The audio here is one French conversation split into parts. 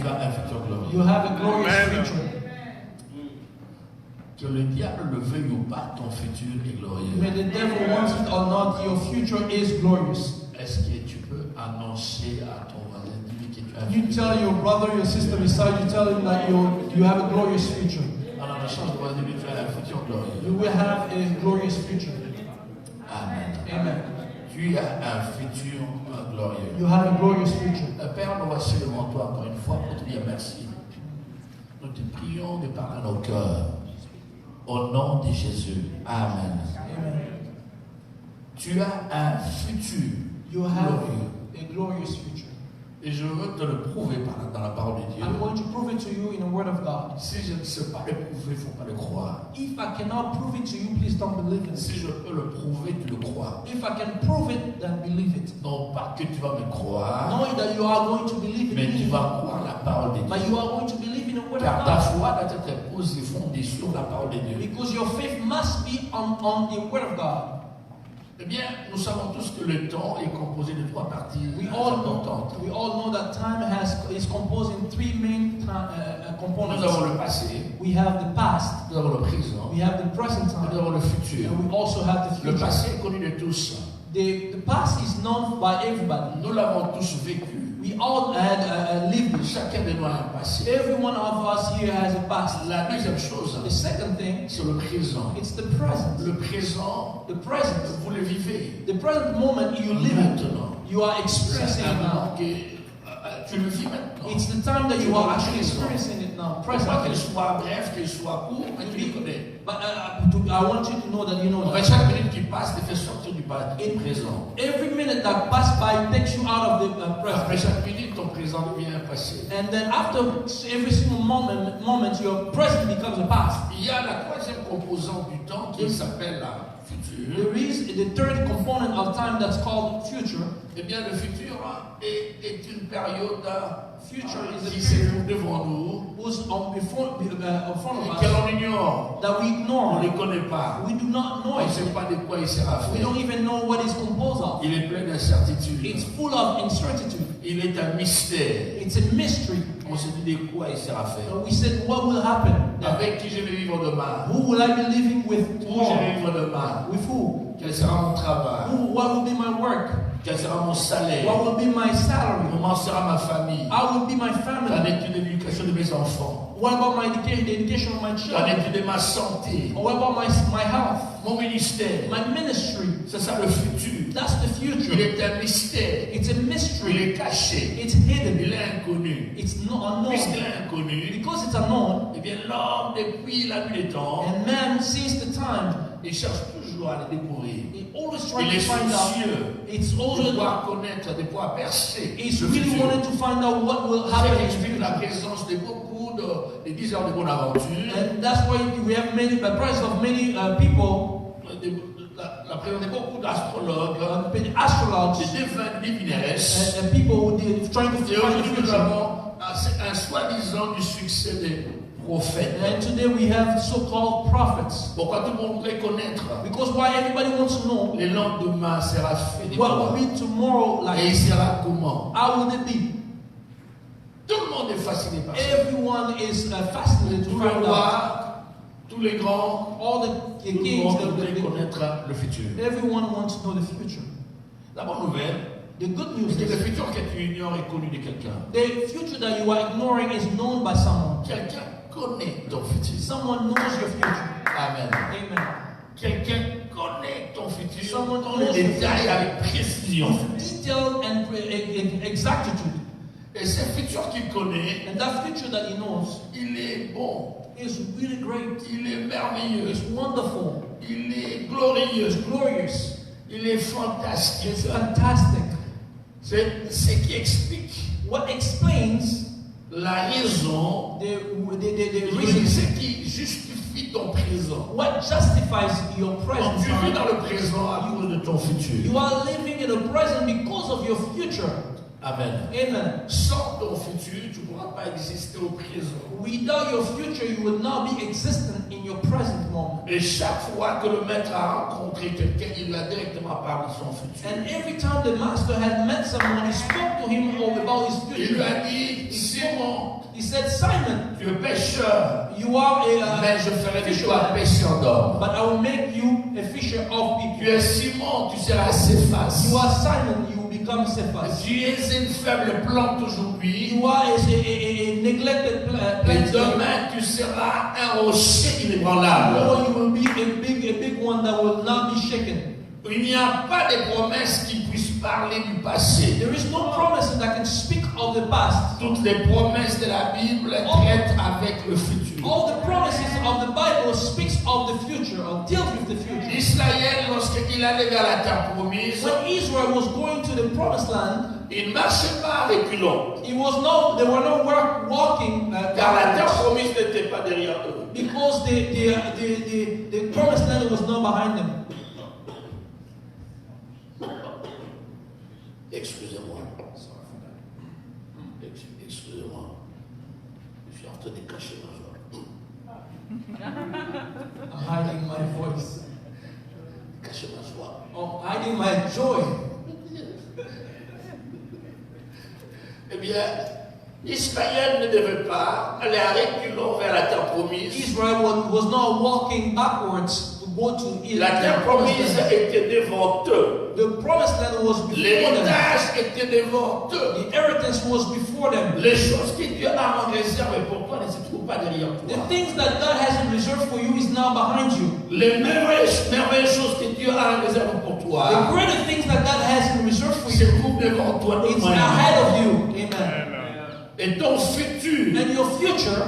tu as un futur glorieux. You have a glorious future. Que le diable le veuille ou pas, ton futur est glorieux. May the devil wants it or not, your future is glorious. Est-ce que tu peux annoncer à ton voisin, dis-lui que tu as un You futur? tell your brother, your sister beside you, tell him that you have a glorious future. Alors, la chance de voir, dis-lui, tu as un futur glorieux. You will have a glorious future. Amen. Amen. Tu as un futur glorieux. You have a glorious future. Père, nous voici devant toi encore une fois pour te dire merci. Nous te prions de par nos cœurs. Au nom de Jésus. Amen. Amen. Tu as un futur You have glorieux. a glorious future. Et je veux te le prouver dans la parole de Dieu. I'm going to prove it to you in the Word of God. Si je ne sais pas le prouver, il ne faut pas le croire. If I cannot prove it to you, please don't believe it. Si je peux le prouver, tu le crois. If I can prove it, then believe it. Non pas que tu vas me croire, Knowing that you are going to believe mais in tu me, vas croire la parole de but Dieu. you are going to believe in the Word Car of ta God. foi doit être posée, fondée sur la parole de Dieu. Because your faith must be on the Word of God. Eh bien, nous savons tous que le temps est composé de trois parties We all importantes. know that time is composed in three main Nous components. avons le passé, We have the past, nous avons le présent, we have the present nous time, avons le futur. and we also have the Le future. passé est connu de tous. The past is known by everybody. Nous l'avons tous vécu. We all had lived it. Chacun de nous a un passé. Every one of us here has a past. La deuxième chose, The second thing, c'est le présent. it's the present. Le présent, The present. vous le vivez The present moment you live in. maintenant. You are C'est experiencing un it now. moment que tu le vis maintenant. It's the time that you are actually experiencing it now. Pas Present. qu'il soit bref, qu'il soit court, mais tu le connais. But I want you to know that you know En fait, that. chaque minute qui passe te fait sortir du présent. Every minute that passes by takes you out of the Après present. chaque minute, ton présent devient un passé. And then after every single moment, your present becomes a past. Il y a la troisième composante du temps qui s'appelle la future. There is the third component of time that's called future. Eh bien, le futur est une période Future is a qui se period trouve devant nous who's in front et of que us l'on ignore. that we On ne ignore. les connaît pas. We do not know On ne it. sait pas de quoi il sera We fait. don't even know what it's composed of. Il est plein d'incertitudes. It's full of uncertainty. Il est un mystère. It's a mystery. On se dit de quoi il sera fait. So we said, what will happen? Avec qui je vais vivre demain? Who will I be living with Où je tomorrow? vais vivre demain? With who? Quel sera mon travail? What will be my work? Quel sera mon salaire? What will be my salary? Comment sera ma famille? How will be my Qu'en family? est-il de l'éducation de mes enfants? What about my education, the education of my Qu'en children? est-il de ma santé? Or what about my health? Mon ministère? My ministry? C'est ça le futur. That's the Il future. est un mystère. It's a Il mystery. est caché. It's hidden. Il est inconnu. It's not Puisqu'il unknown. est inconnu, Because it's unknown, eh bien l'homme, depuis la nuit des temps, and man sees the time, il cherche toujours à le découvrir. he always Il tries est to find out. soucieux It's de also pouvoir connaître, de pouvoir percer he's le really futur. wanted to find out what will C'est happen qui in the explique la future. présence de beaucoup de 10 heures de bonne aventure, And that's why we have many, the presence of many people, la présence de beaucoup d'astrologues, astrologues, de divineresses. and people who did, trying to Et find the aujourd'hui, nous future. avons un soi-disant du succès des prophètes. And today we have so-called prophets. Pourquoi tout le monde voudrait connaître Because why everybody wants to know le lendemain sera fait de what quoi? will be tomorrow Et il like. sera comment? How will it be? Tout le monde est fasciné par ça. Everyone is fascinated to Tous les find out. rois, tous les grands, All tout the le kings, monde voudrait connaître le futur. everyone wants to know the future. La bonne nouvelle, The good news c'est que le is futur que tu ignores est connu de quelqu'un. the future that you are ignoring is known by someone. Quelqu'un connaît ton futur. Someone knows your future. Amen. Amen. Quelqu'un connaît ton futur Someone dans les knows your détails future. avec précision. With detail and exactitude. Et ce futur qu'il connaît, And that future that he knows il est bon, is really great. il est merveilleux, It's wonderful. il est glorieux, It's glorious. il est fantastique. It's fantastic. C'est ce qui explique What explains la raison, the reason, ce qui justifie ton présent. what justifies your Donc, present tu vis time. dans le présent à cause de ton futur. You are living in the present because of your future. Amen. Amen. Sans ton futur, tu ne pourras pas exister au présent. Without your future, you will not be existent in your present moment. Et chaque fois que le maître a rencontré quelqu'un, il a directement parlé de son futur. And every time the master had met someone, he spoke to him all about his Il lui future. a dit, Simon, said, Simon, tu es pécheur, you are a mais je ferai de toi fisherman, pêcheur d'hommes. but I will make you a fisher of Tu people. es Simon, tu seras Céphas. You are Simon, you will become Cephas. Tu es une faible plante aujourd'hui, You are a neglected et plant. demain tu seras un rocher inébranlable. Or you will be a big one that will not be shaken. Il n'y a pas de promesses qui puissent parler du passé. There is no promise that can speak of the past. Toutes les promesses de la Bible traitent avec le futur. All the promises of the Bible speaks of the future, or deals with the future. Israël, lorsqu'il allait vers la terre promise, When Israel was going to the promised land, il ne marchait pas à reculons, they were no walking car la terre promise n'était pas derrière eux. because the promised land was not behind them. Excusez-moi. Excusez-moi. Je suis en train de cacher ma joie. I'm hiding my voice. Cacher ma joie. I'm hiding my joy. Eh bien, Israël ne devait pas aller à reculons vers la terre promise. Israel was not walking backwards to go to La terre promise était devant eux. The promised land was before them. L'héritage était devant eux. The inheritance was before them. Les choses que Dieu a en réserve pour toi ne se trouvent pas derrière The toi. things that God has in reserve for you is now behind you. Les merveilleuses choses que Dieu a en réserve pour The toi greater things that God has in reserve for se you, trouvent devant toi. it's ahead of you. Amen. Et ton futur And your future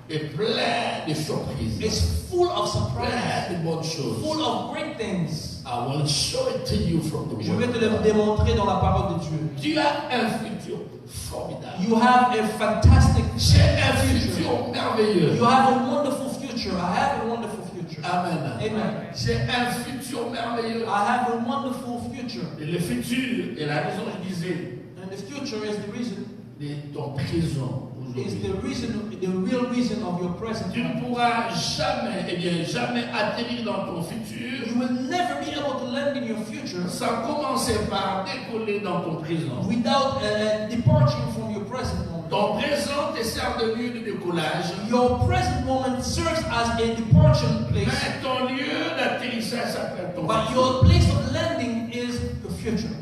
est plein de surprises, is full of surprises, plein de bonnes choses. full of great things. I will show it to you from the Je vais word. te le démontrer dans la parole de Dieu. Tu as un futur formidable. You have a fantastic J'ai un future. futur merveilleux. You have a wonderful future. I have a wonderful future. Amen. Amen. J'ai un futur merveilleux. I have a wonderful future. Et le futur est la raison, je disais, And the future is the reason, de ton présent is aujourd'hui. the reason, the real reason of your present. Tu ne pourras jamais atterrir dans ton futur You will never be able to land in your future sans commencer par décoller dans ton présent. without departing from your present moment. Ton présent te sert de lieu de décollage, Your present moment serves as a departure place, mais ton lieu d'atterrissage s'appelle ton but futur. your place of landing is the future.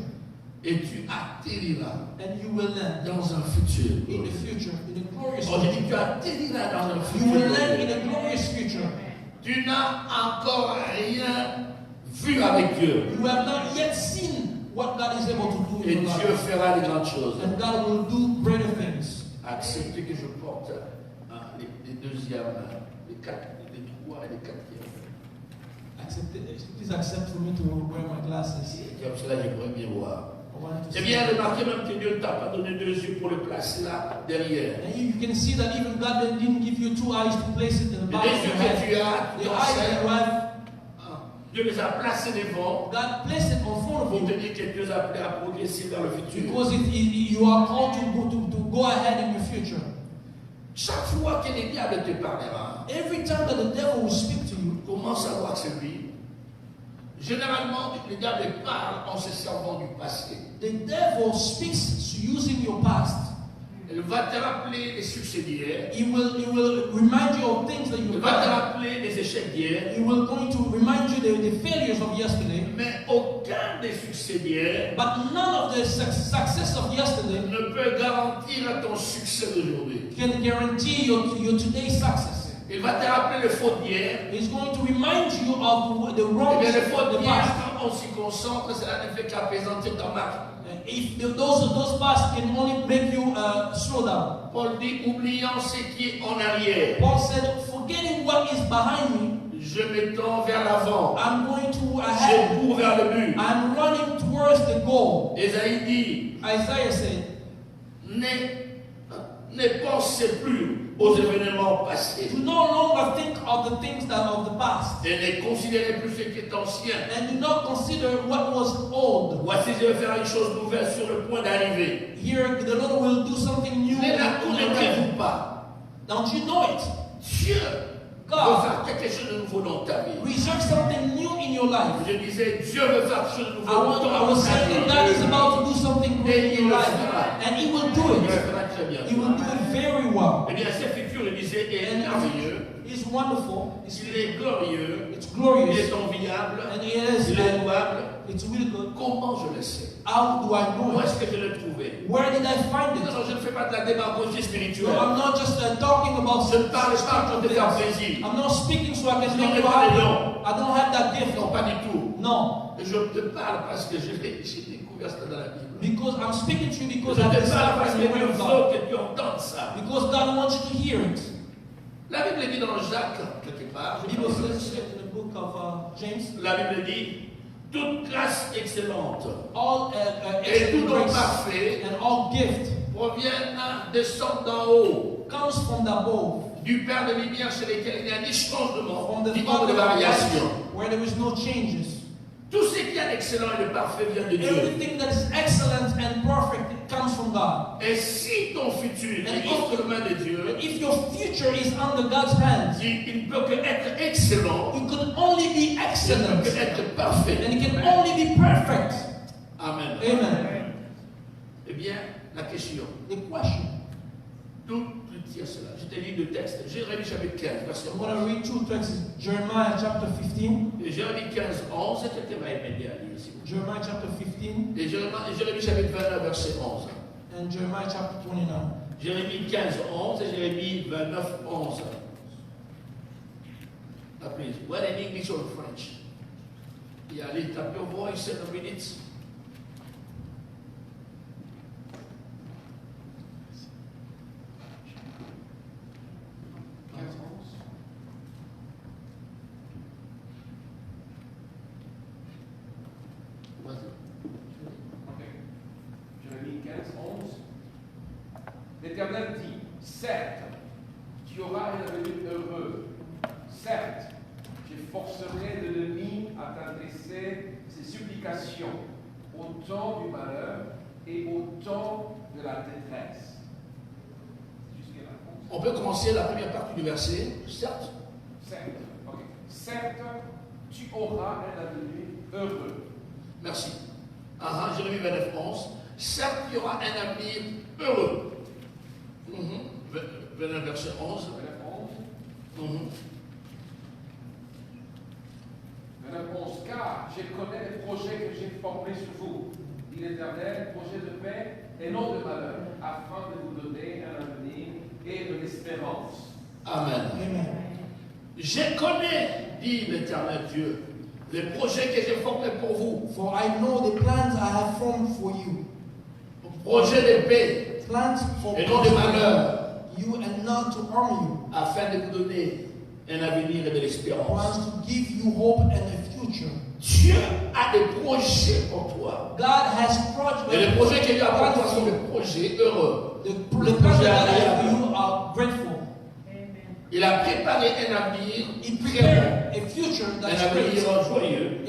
Et tu atterriras And you will land dans un futur. in the future, in a glorious Oh, j'ai future. dit, tu atterriras dans un You will futur. land in a glorious future. Tu n'as encore rien vu avec Dieu. You have not yet seen what God is able to do Et in your Dieu life. fera de grandes choses. And God will do greater things. Acceptez que je porte les deuxièmes, les trois et les quatrièmes. Please accept for me to wear my glasses. Et comme cela, j'aimerais bien voir. I want to C'est see. bien remarqué même que Dieu ne t'a pas donné deux yeux pour le placer là, derrière. And you can see that even God didn't give you two eyes to place it in the Les bottom deux of yeux your head. que tu as, The ton eyes that sein, you have, Dieu les a placés devant God placed it in front of pour you te dire que Dieu t'a appelé à progresser vers le futur. because you are called to go ahead in your future. Chaque fois que le diable te parlera, Every time that the devil will speak to you, comment savoir que c'est lui? Généralement, le diable parle en se servant du passé. the devil speaks using your past. Il va te rappeler les succès d'hier. He will remind you of things that Il you've va te done. rappeler les échecs d'hier. He will going to remind you the failures of yesterday. Mais aucun des succès d'hier But none of the success of yesterday ne peut garantir ton succès d'aujourd'hui. can guarantee your today's success. Il va te rappeler les fautes d'hier. He's going to remind you of the Eh wrongs bien, les of fautes the d'hier, past. quand on s'y concentre, cela ne fait qu'apaisantir ta marche. If those past can only make you slow down. Paul dit, oubliant ce qui est en arrière, Paul said, forgetting what is behind me, je m'étends vers l'avant. I'm going to Je ahead. cours vers le but. I'm running towards the goal. Ésaïe dit, Isaiah said, ne pensez plus aux événements passés do no longer think of the things that of the past, et ne considérez plus ce qui est ancien. and do not consider what was old. Voici, je vais faire une chose nouvelle sur le point d'arriver. Here, the Lord will do something new. Ne la in your life. connaîtrez-vous pas? Don't you know it? Dieu veut God faire quelque chose de nouveau dans ta vie. reserve something new in your life. Je disais, Dieu veut faire quelque chose de nouveau dans I was saying that God is about to do something great in your life, and He will do Il le it. fera très bien. He will do it very well. God. Eh bien, ce futur, il disait, est merveilleux, It's wonderful. il est glorieux, It's il glorious. est enviable, And it is. il est louable. It's really good. Comment je le sais? How do I know Où it? est-ce que je l'ai trouvé? Where did I find Non, it? non, je ne fais pas de la démagogie spirituelle. No, I'm not just talking about Je ne parle pas pour te faire things. plaisir. I'm not speaking so I can Je make n'en ai you pas les happy. dons. I don't have that gift. Non, pas du tout. No. Je te parle parce que j'ai découvert ça dans la Bible. Because I'm speaking to you Je because te I've parle discovered parce in qu'il the Word of God. faut que tu entendes ça. Because God wants you to hear it. La Bible dit dans Jacques, quelque part, The Bible says in the book of James, la Bible dit, toute grâce excellente all et tout don grace parfait and all gift proviennent, descendent d'en haut, comes from the above, du Père de lumière chez lequel il n'y a ni changement, from the ni nombre Father de of variation. light, where there is no changes. Tout ce qui est excellent et de parfait vient de Dieu. Everything that is excellent and perfect, it comes from God. Et si ton futur And est entre les mains de Dieu, If your future is under God's hands, il ne peut que être excellent, it could only be il ne excellent, peut que être parfait. and it can only be perfect. Amen. Amen. Eh bien, la question, The question. d'où tu tires cela? Je te lis le texte. Jérémie chapitre 15, verset I'm going to 11. read two texts. Jeremiah chapter 15. Et Jérémie 15, 11, et quelqu'un va m'aider à lire ici. Jeremiah chapter 15 Et Jérémie chapitre 29, verset 11. and Jeremiah chapter 29. Jérémie 15, 11 et Jérémie 29, 11. Now please, whether in English or French. Yeah, lift up your voice and read it. Jérémie 15, 11. L'Éternel dit, certes, tu auras un avenir heureux. Certes, j'efforcerai de l'ennemi à t'adresser ses supplications au temps du malheur et au temps de la détresse. Jusqu'à la fin. On peut commencer la première partie du verset, certes. Certes, ok. Certes, tu auras un avenir heureux. Merci. Jérémie 29, 11. Certes, il y aura un avenir heureux. 29, verset 11. 29, 11, car je connais les projets que j'ai formés sur vous, dit l'Éternel, projets de paix et non de malheur, afin de vous donner un avenir et de l'espérance. Amen. Amen. Je connais, dit l'Éternel Dieu, les projets que j'ai formés pour vous. For I know the plans I have formed for you. Projets de paix Plans for et non de malheur, you and not to harm you. afin de vous donner un avenir et de l'espérance. Plans to give you hope and a future. Dieu a des projets pour toi. God has Et les projets projects. qu'il a pour toi sont des projets heureux. The plans that God has for you are grateful. Il a préparé un avenir He très bon, prepared a future un that's avenir great. joyeux. A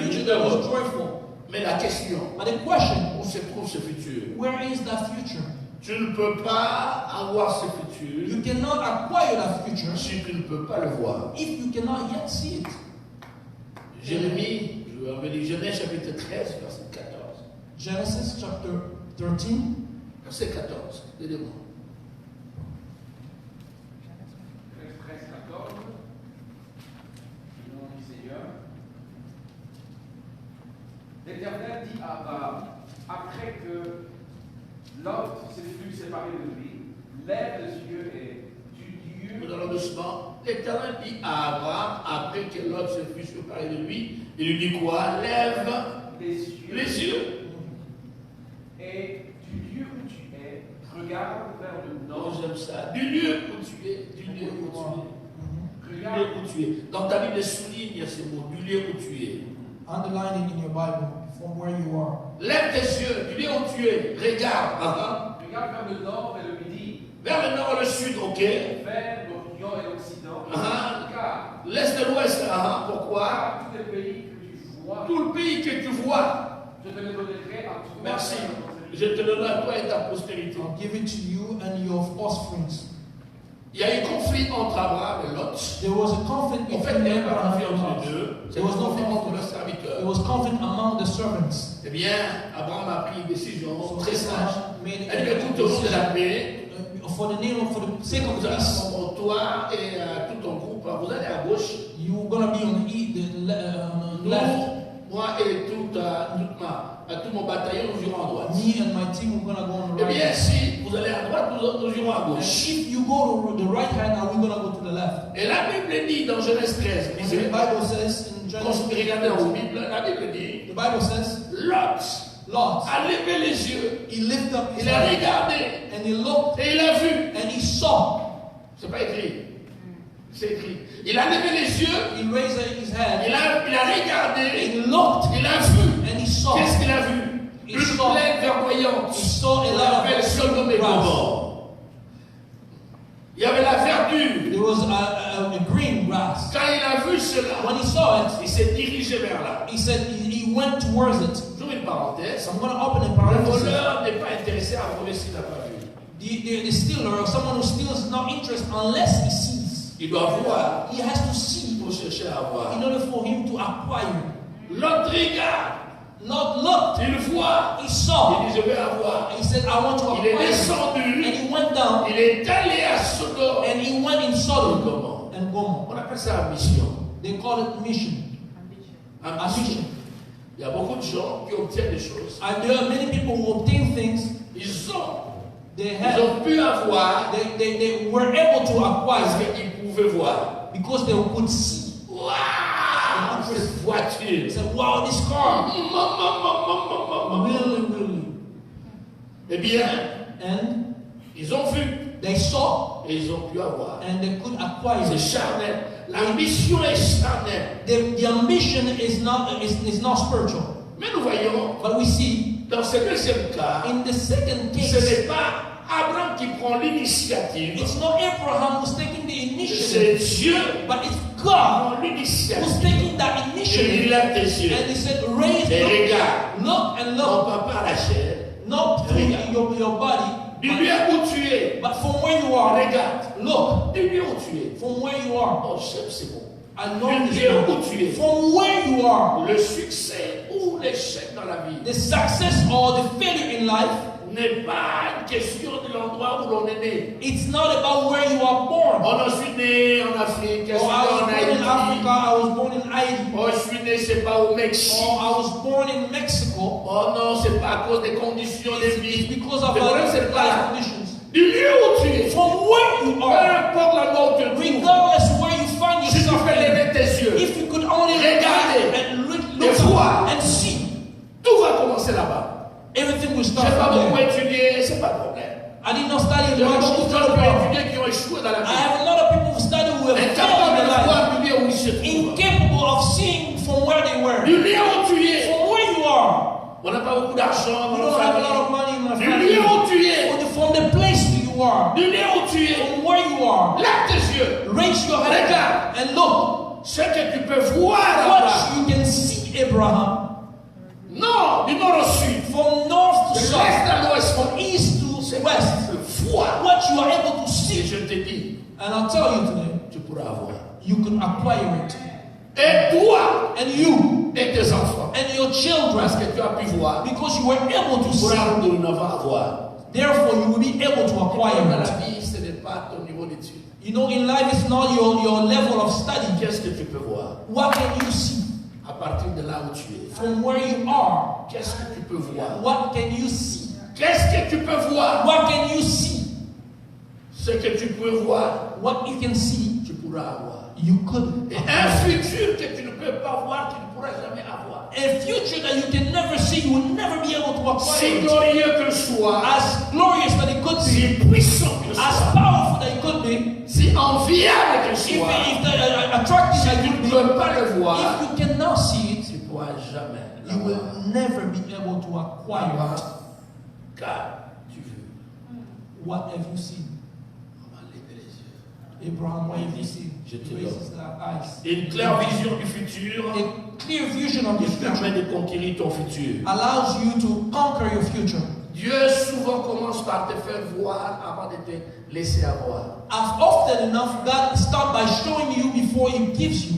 future that was joyful. Mais la question, But the question, où se trouve ce futur? where is that future? Tu ne peux pas avoir ce futur You cannot acquire that future si tu ne peux pas le voir. if you cannot yet see it. Jérémie, je vais revenir, Genèse chapitre 13, verset 14. Genesis chapter 13, Verset 14, aidez-moi. 13, 14. Nom du Seigneur. L'Éternel dit à Abraham, après que Lot se fut séparé de lui, lève les yeux et du Nous Dieu. allons doucement. L'Éternel dit à Abraham, après que Lot se fut séparé de lui, il lui dit quoi? Lève les yeux. Et du lieu où tu es, regarde vers le Non, nord. j'aime ça. Du lieu où tu es, du lieu où tu es. Du lieu Regarde, où tu es. Dans ta Bible, souligne ces mots, du lieu où tu es. underline it in your Bible from where you are. Lève tes yeux, du lieu où tu es. Regarde. regarde vers le nord et le midi, Vers le nord et le sud, ok? vers l'Orient et l'Occident. Car L'est et l'ouest, pourquoi? tous les pays que tu vois, Tout le pays que tu vois. je te le donnerai à toi. Merci. Je te le donne à toi et ta postérité. I'll give it to you and your offsprings. Il y a eu conflit entre Abraham et Lot. There was a conflict En fait, between il n'y a pas Abraham conflit and entre Lot. les deux. C'est There was un no conflit entre conflict. leurs There serviteurs. was conflict among the servants. Eh bien, Abraham a pris une décision So très sage. Abraham made Elle dit, écoute, au nom de la paix, for the sake of Vous allez, peace, toi et tout ton groupe, vous allez à gauche. you're gonna be on the left. Moi et tout mon bataillon, nous irons à droite. Me and my team are gonna go on the Eh bien, right. si vous allez à droite, nous irons à And gauche. if you go to the right hand, are we gonna go to the left? Et la Bible dit dans Genèse 13, And the lisez, Bible says in quand Genesis, vous regardez dans la Bible, la Bible dit, the Bible says, Lot Lot, a levé les yeux, he lifted up his il a head regardé and he looked et il a vu. and he saw. C'est pas écrit. C'est écrit. Il a levé les yeux, He raised his head il a and regardé, he looked il a vu. and he saw. Qu'est-ce qu'il a vu? Il Une saw. plaine verdoyante. He saw a On lot l'appelle of Sodome et grass. Gomorrhe. Il y avait la verdure. There was a green grass. Quand il a vu cela, When he saw it, il s'est dirigé vers là. he said he went towards it. J'ouvre une parenthèse. So I'm going to open a Le parenthesis. voleur n'est pas intéressé à retrouver ce qu'il n'a pas vu. The stealer or someone who steals is not interested unless he sees. Il doit voir He has to see pour chercher à voir. in order for him to acquire. L'autre regarde, Not looked, il voit, he saw. il dit je vais avoir. He said, I want to Il est acquire. And descendu, he went down il est allé à Sodome. and he went in Sodom Comment? and Gomorrah. On appelle ça la mission. They call it mission. Ambition. Il y a beaucoup de gens qui obtiennent des choses. And there are many people who obtain things Ils they ont pu avoir they were able to parce acquire qu'ils pouvaient voir. because they could see. Waouh, cette voiture. They said, wow, this car. Really. Eh bien, And ils ont vu they saw et ils ont pu avoir. and they could acquire. C'est charnel. L'ambition est charnelle. The ambition is not spiritual. Mais nous voyons, But we see dans ce deuxième cas, in the second ce case, n'est pas Abraham qui prend l'initiative. it's not Abraham who's taking the C'est initiative, Dieu but it's qui God prend who's l'initiative. taking that Et il initiative. lève tes yeux. And he said, raise Et up, regarde. look and Non look, pas par la chair. not through your body, Dis-lui où tu es. but from where you are. Regarde. Look, Dis-lui où tu es. from where you are. Oh, j'aime ces mots. I know this Dis-lui word. où tu es. From where you are. Le succès ou l'échec dans la vie The success or the failure in life, n'est pas une question de l'endroit où l'on est né. it's not about where you are born. Oh non, je suis né en Afrique, je suis Oh, I was born né in en Africa, Haïti. I was born in Haiti. Oh, je suis né, c'est pas au Mexique. Oh, I was born in Mexico. Oh non, c'est pas à cause des conditions de It's vie. because of Le problème, our c'est pas life là. conditions. Du lieu où tu es. From where you Peu are, importe la mort que tu trouves. regardless where you find Si tu yourself peux in, lever tes yeux, if you could only Regardez. and look Et voir. and see, tout va commencer là-bas. everything will Je start n'ai pas from beaucoup there. étudié, c'est pas le problème. I did not study J'ai much. beaucoup de It's gens not a qui ont problem. étudié qui ont échoué dans la I vie. have a lot of people who study who have failed in Incapables their de life, voir du lieu où ils se trouvent. incapable of seeing from where they were. Du lieu où tu es. From where you are, On n'a pas beaucoup d'argent we dans don't notre have a lot of famille. money in my Du family. lieu où tu es. From the place where you are, Du lieu où tu es. from where you are, Lève tes yeux. raise your head Regarde. and look. Ce que tu peux voir là-bas. What you can see, Abraham, Non, du nord au sud. from north De to l'est south, à l'ouest. from east to west, Vois. what you are able to Et see. je te dis, And I'll tell you today, tu pourras avoir. you can acquire it. Et toi And you et tes enfants. and your children, Parce que tu as pu voir. because you were able to Tu see, pourras dorénavant avoir. therefore you will be able to acquire Dans la it. vie, ce n'est pas ton niveau d'études. You know, in life it's not your level of study. Qu'est-ce que tu peux voir What can you see à partir de là où tu es? from where you are? Qu'est-ce que tu peux voir? What can you see? Qu'est-ce que tu peux voir? What can you see? Ce que tu peux voir, What you can see, tu pourras avoir. you could. Et un futur que tu ne peux pas voir, tu ne pourras jamais avoir. A future that you can never see, you will never be able to acquire Si it. glorieux que soit, As glorious that it could be, si puissant que as soit, powerful that it could be, si enviable que if soit, attractive si that tu it ne could be, peux pas le voir, if you cannot see it, tu ne pourras jamais you l'avoir. will never be able to acquire it. Car tu veux. What have you seen? On va lever les yeux. Abraham, what have you seen? Je te He raises the eyes. Une claire vision du futur A clear vision of the qui permet future de conquérir ton futur. allows you to conquer your future. Dieu souvent commence par te faire voir avant de te laisser avoir. As often enough, God starts by showing you before He gives you.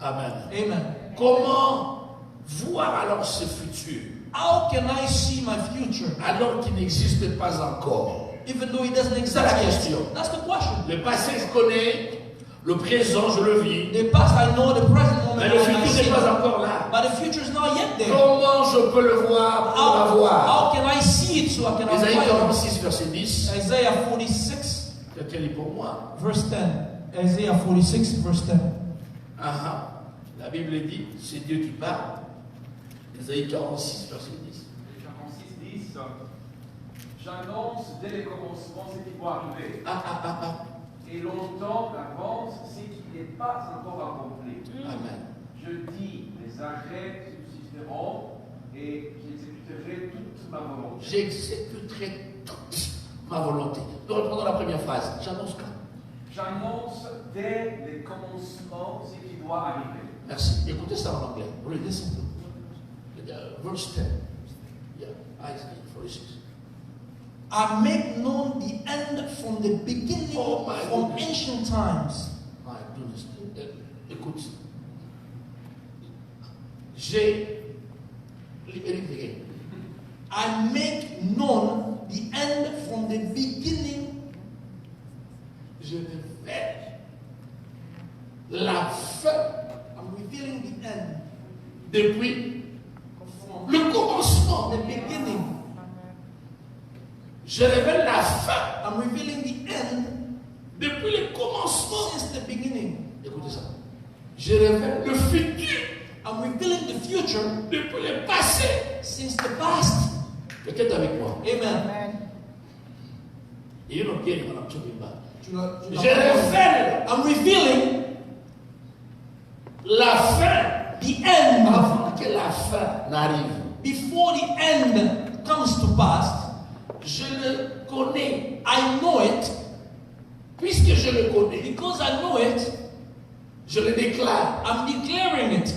Amen. Amen. Comment voir alors ce futur How can I see my future alors qu'il n'existe pas encore? even though it doesn't exist C'est la yet? question. That's the question. Le passé, je connais. Le présent, je le vis. The past I know, the present moment Mais le I futur see. n'est pas encore là. But the future is not yet there. Comment je peux le voir pour l'avoir? How can I see it so I can Isaïe apply it? 46, verset 10. Isaiah 46, Quelqu'un lit pour moi. verse 10. Isaiah 46, verse 10. Ah, ah. La Bible dit, c'est Dieu qui parle. Isaïe 46, verset 10. 46, 10. J'annonce dès les commencements ce qui va arriver. Et longtemps d'avance ce qui n'est pas encore accompli. Amen. Je dis, les arrêts subsisteront et j'exécuterai toute ma volonté. J'exécuterai toute ma volonté. Nous reprenons la première phrase. J'annonce quand? J'annonce dès les commencements ce qui doit arriver. Merci. Écoutez ça en anglais. Vous le descendez. Verse 10. Yeah, Isaiah 46. I make known the end from the beginning, Oh my from goodness. ancient times. My goodness. Écoute. J'ai. I make known the end from the beginning. Je révèle la fin I'm revealing the end depuis from le commencement. the beginning. Je révèle la fin I'm revealing the end depuis le commencement. since the beginning. Écoutez ça. Je révèle le futur I'm revealing the future depuis le passé. since the past. Quelqu'un est avec moi. Amen. Et you don't get it when I'm talking about. Je Je révèle I'm revealing la fin the end avant que la fin n'arrive. before the end comes to pass. Je le connais. I know it. Puisque je le connais, Because I know it, je le déclare I'm declaring it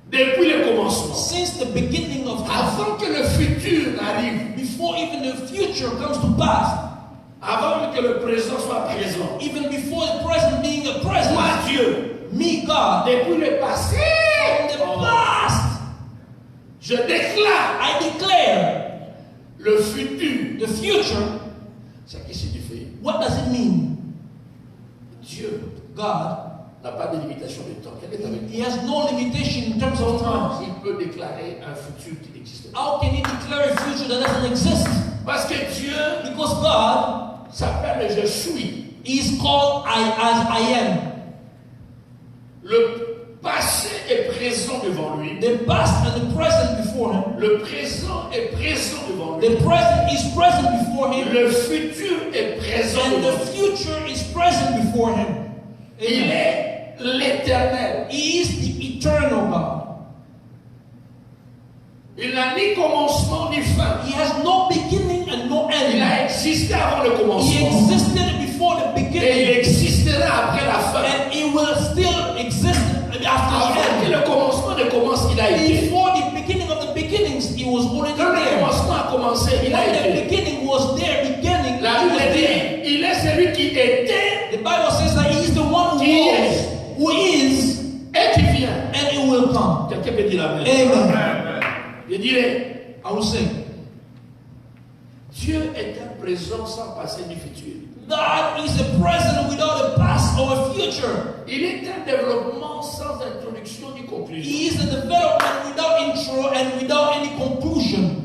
depuis le commencement. since the beginning of time. Avant que le futur n'arrive, Before even the future comes to pass. avant que le présent soit présent. Even before the present being a present. Moi, Dieu, Me, God, depuis le passé, from the past, je déclare I declare le futur. the future. C'est qui signifie? What does it mean? Dieu God, n'a pas de limitation de temps. Quel est avec He has no limitation in terms of time. Il peut déclarer un futur qui n'existe pas. How can He declare a future that doesn't exist? Parce que Dieu Because God s'appelle Je suis. is called I am. Le passé est présent devant lui. The past and the present before Him. Le présent est présent devant lui. The present is present before Him. Le futur est présent And devant the lui. future is present before Him. Il Amen. est l'éternel. He is the eternal God. Il n'a ni commencement ni fin. He has no beginning and no Il end. a existé avant le He commencement. existed before the Et il beginning. existera après la fin. And He will still exist after Avant the que end. le commencement ne commence, il a été. Before the beginning of the beginnings, He was already Quand le there. commencement a commencé, il a When the été. beginning was there, beginning, La He Bible was there. dit, il est celui qui était The Bible says that He is the one who Qui was, who is, et qui vient. and He will come. Quelqu'un peut dire Amen. Amen. Je dirais, I will say, Dieu est un présent sans passé ni futur. God is a present without a past or a future. Il est un développement sans introduction ni conclusion. He is a development without intro and without any conclusion.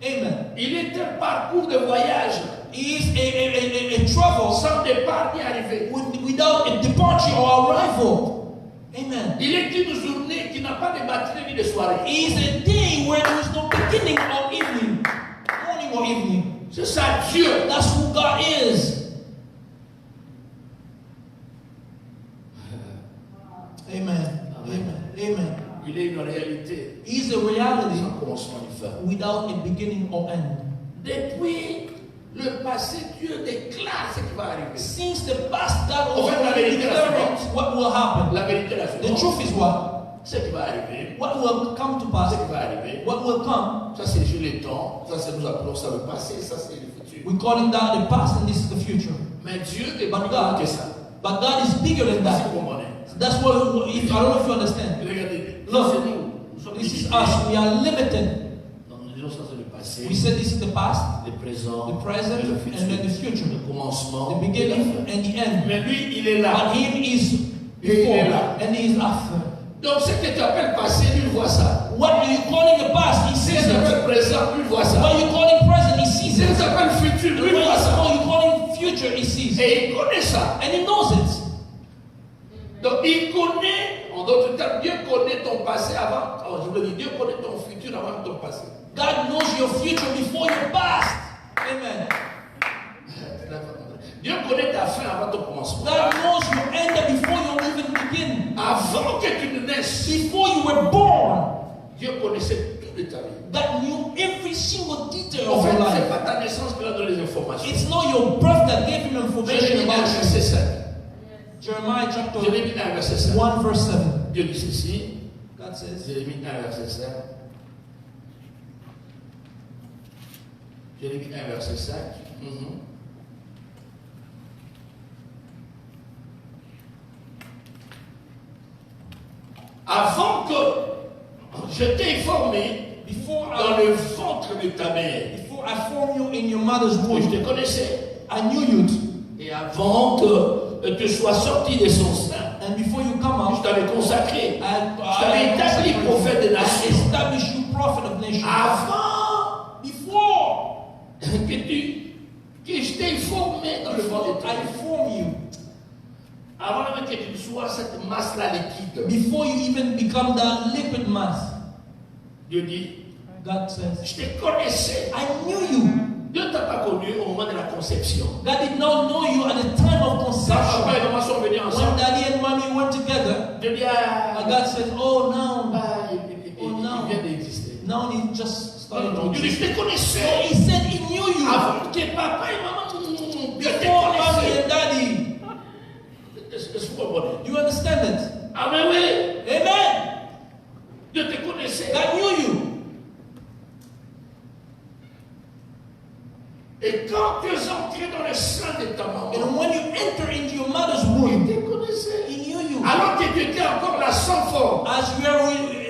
Amen. Il est un parcours de voyage He is a travel sans départ ni arrivée. without a departure or arrival. Amen. Il est une journée qui n'a pas de matinée ni de soirée. He is a day where there is no beginning or evening, morning or evening. C'est ça, Dieu. That's who God is. Amen. Amen. Amen. Il est une réalité He is a reality sans commencement ni fin. without a beginning or end. Depuis le passé, Dieu déclare ce qui va arriver. Since the past, God En fait, la already vérité, la declared suivante. what will happen. La vérité est la The suivante. truth is what? Ce qui va arriver, What will come to pass? ce qui va arriver, What will come? ça c'est juste le temps, ça c'est nous appelons ça le passé, ça c'est le futur. We're calling that the past and this is the future. Mais Dieu est But plus God, grand que ça. but God is bigger than C'est that. ce qu'on connaît. That's what, if, I don't know if you understand. Regardez, Look, c'est nous. Nous sommes This is limités. us. We are limited. Donc nous disons ça c'est le passé. passé, We said this is the past, le présent, the present, et le and then the future. le commencement, The et la beginning fin. and the end. Mais lui, il est là. But him is Et il est before là. and he is after. Donc ce que tu appelles passé, lui voit ça. What you calling the past, he Ce que sees tu it. appelles présent, lui voit ça. What you calling present, he sees Ce que it. tu appelles futur, lui What voit ça. you calling future, he sees it. Et il connaît ça. And he knows it. Donc il connaît, en d'autres termes, Dieu connaît ton passé avant. Je veux dire, Dieu connaît ton futur avant ton passé. God knows your future before your past. Amen. Dieu connaît ta fin avant ton commencement. God knows your end before you even begin. Avant que tu ne naisses, Before you were born, Dieu connaissait tout de ta vie. God knew every single detail En of fait, your ce n'est life. pas ta naissance qui a donné les informations. It's not your birth that gave him information Jérémie 1, about verset you. 5. Jeremiah chapter Jérémie 1, verset 5. 1 verse 7. Dieu dit ceci. God says, Jérémie 1, verset 5. Jérémie 1, verset 5. Avant que je t'ai formé before dans le ventre de ta mère, I formed you in your mother's que je womb, te connaissais, I knew you. et avant que tu sois sorti de son sein, And before you come je out, t'avais consacré, I je t'avais établi prophète des nations. established you prophet of nations. Avant Before que je t'ai formé dans le ventre de ta I mère, formed you, avant même que tu sois cette masse-là liquide, before you even become that liquid mass, Dieu dit, God says, je te connaissais. I knew you. Dieu ne t'a pas connu au moment de la conception. God did not know you at the time of Quand conception. papa et maman sont venus When ensemble, daddy and mommy went together, Dieu dit, and God said, oh, now il vient d'exister. he just started Non, to Dieu dit, exist. je te So connaissais. he said he knew you. Avant que papa et maman, Dieu te Before mommy connaissait. and daddy. Est-ce que vous comprenez? Do you understand it? Amen, oui. Amen. Dieu te connaissait. God knew you. Et quand tu es entré dans le sein de ta maman, And when you enter into your mother's il womb, te connaissait. he knew you. Alors que tu étais encore là sans forme, As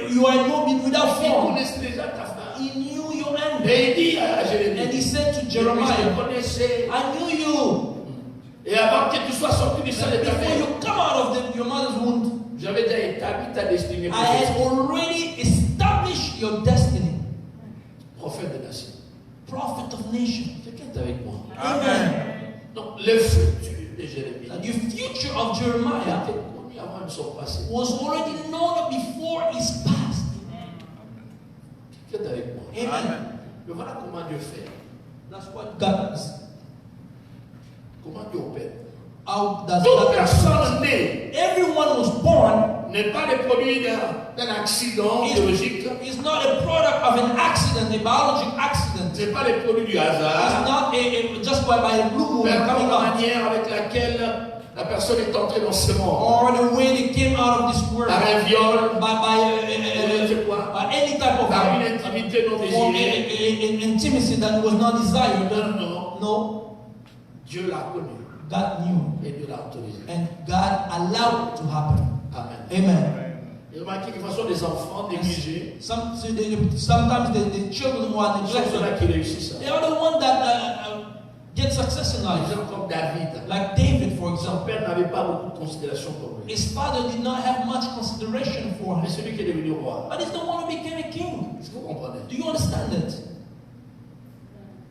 you are no without il form, connaissait déjà ta femme. he knew your end. Et il dit à And Jérémie, he said to je te Jeremiah, connaissais. I knew you. Et avant que tu sois sorti du sein de ta Before mère, you come out of your mother's womb, j'avais déjà établi ta destinée. I had already established your destiny. Prophète de nation. Prophet of nations. Quelqu'un est avec moi. Amen. Donc, le futur de Jérémie That the future of était Jeremiah connu avant son passé. was already known before his past. Quelqu'un est avec moi. Amen. Mais voilà comment Dieu fait. That's what God does. Comment Dieu opère. How does Toute God personne née Everyone was born n'est pas le produit d'un accident biologique. is not a product of an accident, a biological accident. Ce n'est pas le produit du It's hasard. not just by a blue moon Mais coming la out, manière avec laquelle la personne est entrée dans ce monde. or the way they came out of this world Par un viol, by any type of par une intimité non or désirée. an intimacy that was not desired. Non, non. No, Dieu l'a connu God knew, et Dieu l'a autorisé. and God allowed it to happen. Amen. Amen. Et remarquez que ce sont des enfants négligés. Sometimes the children who are Ce sont ceux-là neglected, qui réussissent. they are the ones that get success in Des life. gens comme David. Like David, for Son example. père n'avait pas beaucoup de considération pour lui. His father did not have much consideration for Mais him. celui qui est devenu roi. But he's the one who became a king. Est-ce que vous comprenez? Do you understand it?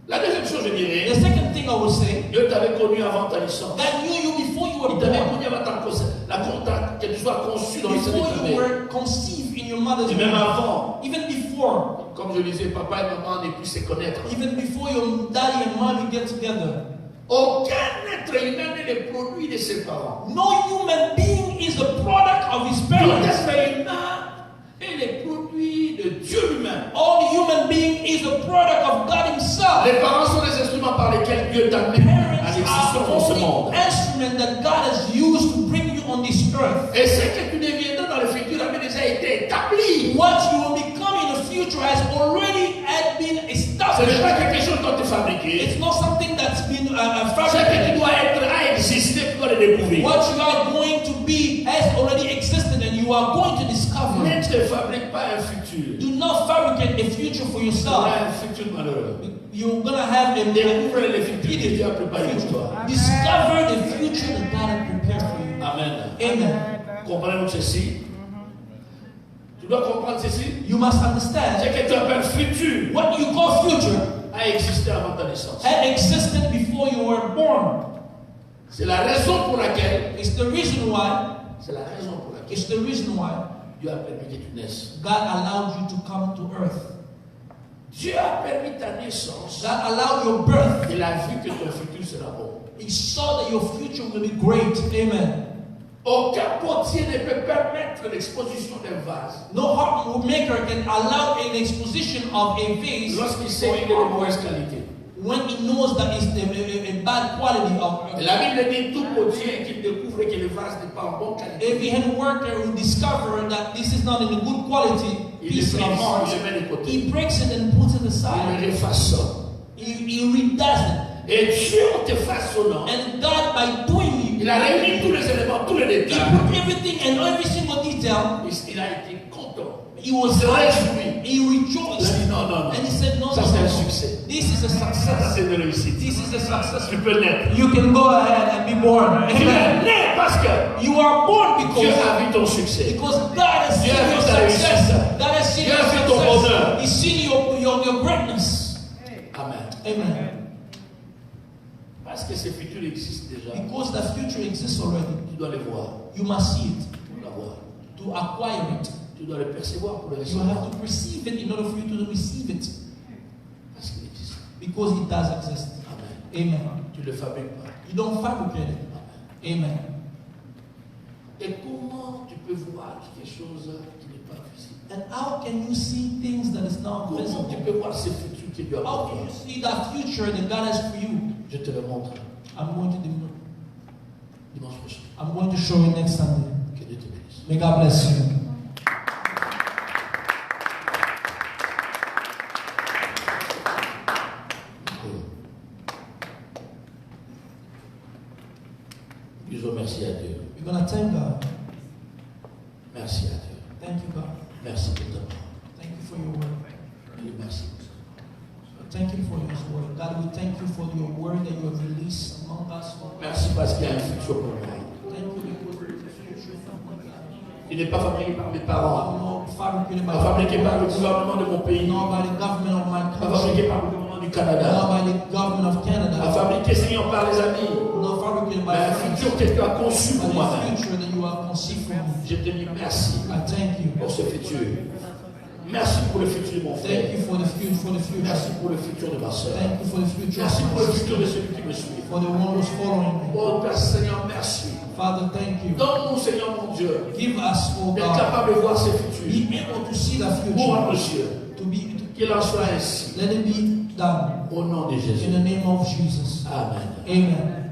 La deuxième chose, je The dirais, second thing I will say, Dieu t'avait connu avant ta naissance. God knew you before you were Il t'avait born. connu avant la contact, que tu sois conçu dans le sein de Before ta you mère. were conceived in your mother's Et même womb. avant, Even before. comme je disais, papa et maman n'aient pu se connaître. Even before your daddy and mommy get together. Aucun être humain n'est le produit de ses parents. No human being is a product of his Tout parents. être humain est le produit de Dieu lui-même. All human being is a product of God himself. Les parents sont les instruments par lesquels Dieu t'amène à Parents l'existence are dans ce the monde. only instrument that God has used to bring you on this earth. Et ce que tu deviendras dans le futur avait déjà été établi. What you will become in the future has already been Ce n'est established. pas quelque chose dont tu fabriqué. It's not something that's been Ce que tu fabricated. dois être à exister, tu dois le découvrir. What you are going to be has already existed and you are going to discover it. Ne te fabrique pas un futur. Do not fabricate a future for Tu yourself. auras un futur malheureux. You're gonna have a Découvre les futurs que Dieu a préparés pour toi. Discover the future that God has prepared for you. Amen. Amen. Comprenez-nous ceci. Tu dois comprendre ceci. You must understand Ce que tu appelles futur what you call future a existé avant ta naissance. had existed before you were born. C'est la raison pour laquelle, It's the reason why. c'est la raison pour laquelle It's the reason why Dieu a permis que tu naisses. God allowed you to come to earth. Dieu a permis ta naissance. God allowed your birth. Il a vu que ton futur sera bon. He saw that your future will be great. Amen. Aucun potier ne peut permettre l'exposition d'un vase No heart maker can allow an exposition of a vase lorsqu'il sait qu'il est de mauvaise qualité. when he knows that it's a bad quality of. Et la Bible dit tout potier qui découvre que le vase n'est pas en bonne qualité, If he had a worker who discovered that this is not in a good quality il piece le of brise, art, il le met de côté. he breaks it and puts it Il aside. le refaçonne. He redoes it. Et Dieu, en te façonnant, And God, by doing il a réuni tous les éléments, tous les He détails. put everything and every single detail. Il a été content. He was Il se happy. réjouit. He Il a rejoiced. dit non, non, non. And he said, no, Ça, no, c'est un no. succès. This is a Ça, success. c'est une réussite. This is a success. Tu peux naître. You can go ahead and be born. Tu es Amen. né parce que You are born Dieu because a vu ton succès. God has Dieu seen a vu your ta success. réussite. God has seen Dieu your a vu ton success. bonheur. He's seen your greatness. Amen. Amen. Parce que ce futur existe déjà. Because the future exists already. Tu dois le voir. You must see it Pour l'avoir. to acquire it. Tu dois le percevoir pour le You recevoir. have to perceive it in order for you to receive it. Parce qu'il existe. Because it does exist. Amen. Amen. Tu ne le fabriques pas. You don't fabricate it. Amen. Et comment tu peux voir quelque chose qui n'est pas visible? And how can you see things that is not Comment tu visible? peux voir ce futur qui Dieu a How pour can toi? you see that future that God has for you? Je te le montre I'm going to do. dimanche prochain. I'm going to show you next Sunday. Que Dieu te bénisse. May God bless you. Disons merci à Dieu. We're going to thank God. Merci à Dieu. Thank you, God. Merci pour ta parole. Thank you for your word. Dieu, merci. Thank you for His word. God, we thank you for your word that you have released among us. Merci parce qu'il y a un futur pour moi. Thank you because there is a future for my God. Il n'est pas fabriqué par mes parents. Not fabricated by Pas fabriqué par le gouvernement de mon pays. nor by the government of my Pas country, fabriqué par le gouvernement du nor Canada. by the government of Pas Canada, fabriqué, Seigneur, par les amis. nor fabricated Mais by un friends, futur que tu as conçu pour but moi-même. the future that you have conceived for me. Je te dis merci I thank you. pour ce futur. Merci pour le futur de mon frère. Thank you for the future. Merci pour le futur de ma soeur. Thank you for the future. Merci pour le of my futur de sister, celui qui me suit. for the one who's following me. Oh Père Seigneur, merci. Father, thank you. Donne-nous, Seigneur mon Dieu, Give us, oh d'être God, capable de voir ce futur. be able to see the Pour nos future, yeux. Qu'il en soit ainsi. let it be done Au nom de Jésus. in the name of Jesus. Amen. Amen.